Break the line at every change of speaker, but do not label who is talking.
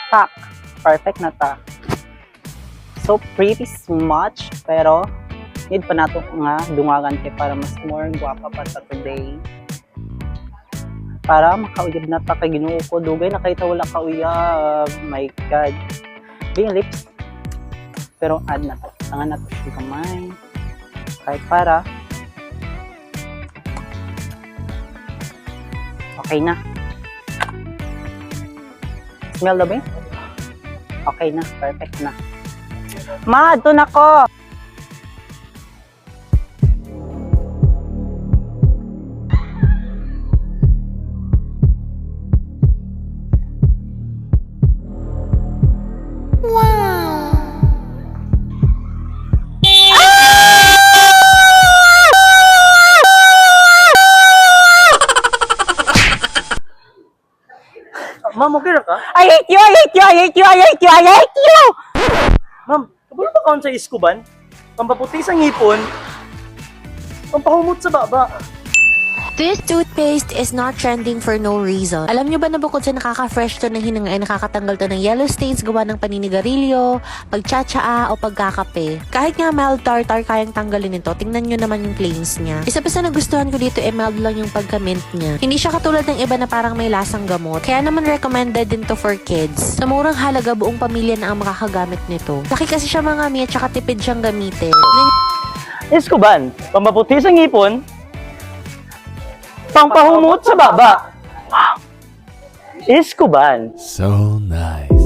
Tak. Perfect na ta. So, pretty much, pero need pa nato nga dungagan kay para mas more guwapa pa sa today. Para makauyab na ta kay Ginoo ko. Dugay na kay ta wala kauyab. My God. Yung lips. Pero add na ta. Tangan na to siya kamay. Kahit para okay na. Smell na ba yun? Okay na. Perfect na. Ma, doon ako!
Ma'am, okay ra ka?
I hate you! I hate you! I hate you! I hate you! I hate you!
Ma'am, kabalo ba kaon sa iskuban? Pampaputi sa ngipon? Pampahumot sa baba?
This toothpaste is not trending for no reason. Alam nyo ba na bukod sa nakaka-fresh to ng hinang ay nakakatanggal to ng yellow stains gawa ng paninigarilyo, pagtsatsaa o pagkakape. Kahit nga mild tartar kayang tanggalin nito, tingnan nyo naman yung claims niya. Isa pa sa nagustuhan ko dito mild lang yung pagka-mint niya. Hindi siya katulad ng iba na parang may lasang gamot. Kaya naman recommended din to for kids. Sa murang halaga buong pamilya na ang makakagamit nito. Laki kasi siya mga mi at saka tipid siyang gamitin.
Iskuban, pampaputi sa ngipon? Pampahumot sa baba? Iskuban.
So nice.